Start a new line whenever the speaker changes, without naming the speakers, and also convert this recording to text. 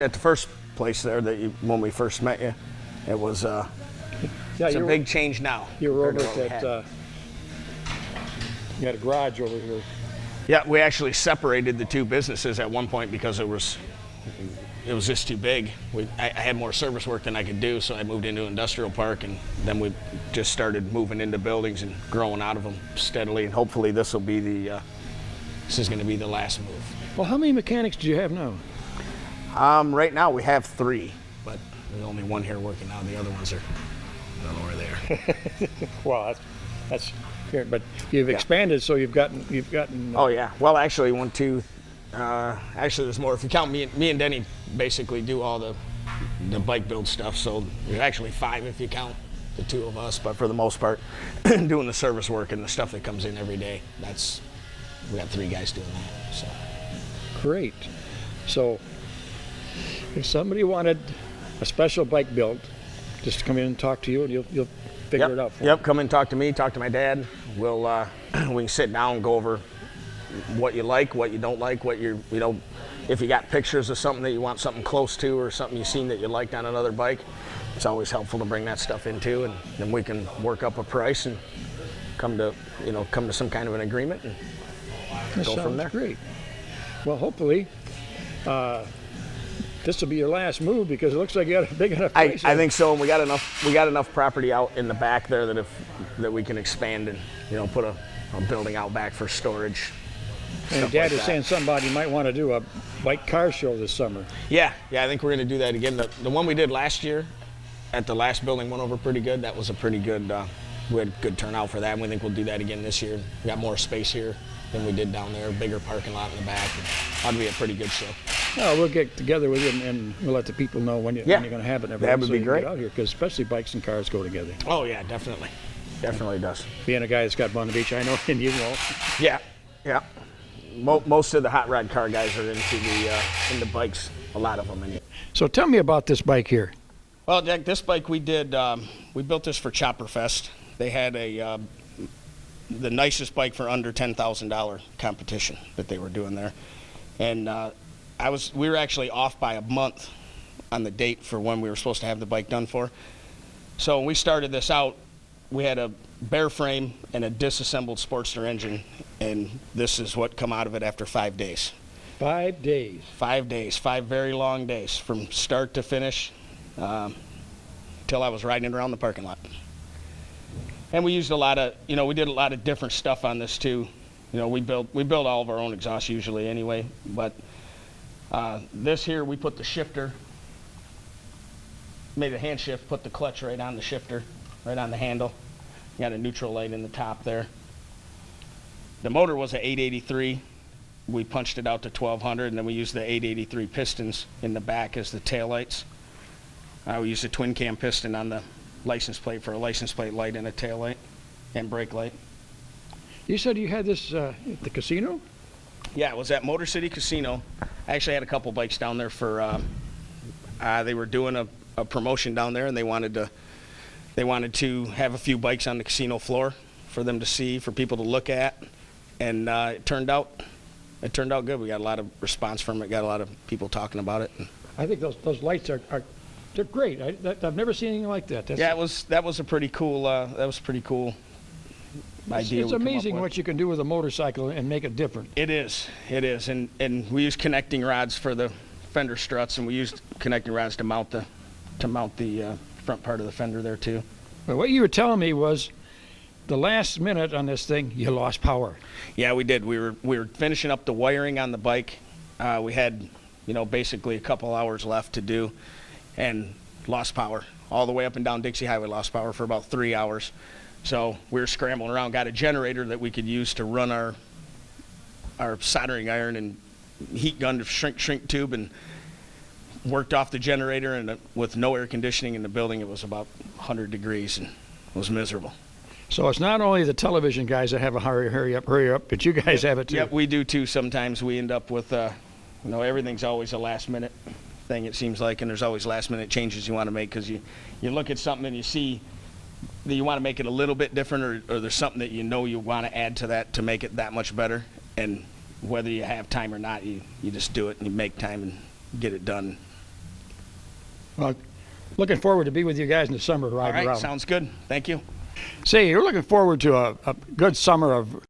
At the first place there that when we first met you, it was it's a big change now.
You were over at that. You had a garage over here.
Yeah, we actually separated the two businesses at one point because it was just too big. I had more service work than I could do, so I moved into industrial park, and then we just started moving into buildings and growing out of them steadily. And hopefully, this is going to be the last move.
Well, how many mechanics do you have now?
Right now we have 3, but there's only one here working now. The other ones are, I don't know where they are.
Well, that's here, but you've expanded, so you've gotten.
Oh yeah. Well, actually, 1, 2. Actually, there's more. If you count me and Denny, basically do all the bike build stuff. So there's actually 5 if you count the 2 of us. But for the most part, doing the service work and the stuff that comes in every day, we got 3 guys doing that. So
great. So if somebody wanted a special bike built, just come in and talk to you, and you'll figure it out for them.
Yep, come and talk to me, talk to my dad. We can sit down and go over what you like, what you don't like, if you got pictures of something that you want something close to or something you've seen that you liked on another bike. It's always helpful to bring that stuff into, and then we can work up a price and come to some kind of an agreement and go from there.
Great. Well, hopefully this will be your last move, because it looks like you got a big enough place.
I think so. And we got enough property out in the back there that we can expand and put a building out back for storage.
And Dad is saying somebody might want to do a bike car show this summer.
Yeah, I think we're going to do that again. The one we did last year at the last building went over pretty good. That was a pretty good. We had good turnout for that, and we think we'll do that again this year. We got more space here than we did down there, bigger parking lot in the back. Ought to be a pretty good show.
Well, we'll get together with you, and we'll let the people know when you're going to have it.
That would be great.
Get out here, because especially bikes and cars go together.
Oh yeah, definitely does.
Being a guy that's got Bondi Beach, I know, and you know.
Yeah. Most of the hot rod car guys are into bikes. A lot of them.
So tell me about this bike here.
Well, Jack, this bike we built this for Chopper Fest. They had the nicest bike for under $10,000 competition that they were doing there, and we were actually off by a month on the date for when we were supposed to have the bike done for. So when we started this out, we had a bare frame and a disassembled Sportster engine, and this is what come out of it after 5 days.
5 days.
5 days, 5 very long days from start to finish, till I was riding around the parking lot. And we used we did a lot of different stuff on this too. We build all of our own exhausts usually anyway, but this here we put the shifter, made a hand shift, put the clutch right on the shifter, right on the handle. Got a neutral light in the top there. The motor was an 883. We punched it out to 1200, and then we used the 883 pistons in the back as the tail lights. We used a twin cam piston on the license plate for a license plate light and a tail light and brake light.
You said you had this at the casino?
Yeah, it was at Motor City Casino. I actually had a couple bikes down there for, they were doing a promotion down there, and they wanted to have a few bikes on the casino floor for them to see, for people to look at, and it turned out good. We got a lot of response from it, got a lot of people talking about it.
I think those lights they're great. I've never seen anything like that.
That was a pretty cool idea.
It's amazing what you can do with a motorcycle and make it different.
It is, and we use connecting rods for the fender struts, and we used connecting rods to mount the front part of the fender there too.
But what you were telling me was, the last minute on this thing, you lost power.
Yeah, we did. We were finishing up the wiring on the bike. We had, basically a couple hours left to do, and lost power all the way up and down Dixie Highway. Lost power for about 3 hours. So we were scrambling around. Got a generator that we could use to run our soldering iron and heat gun to shrink tube, and worked off the generator, and with no air conditioning in the building, it was about 100 degrees, and it was miserable.
So it's not only the television guys that have a hurry up, but you guys have it too.
Yep, we do too. Sometimes we end up with, everything's always a last minute thing, it seems like, and there's always last minute changes you want to make, because you look at something and you see that you want to make it a little bit different, or there's something that you want to add to that to make it that much better, and whether you have time or not, you just do it and you make time and get it done
Looking forward to be with you guys in the summer
All
riding
right,
around.
sounds good. Thank you.
Say, you're looking forward to a good summer of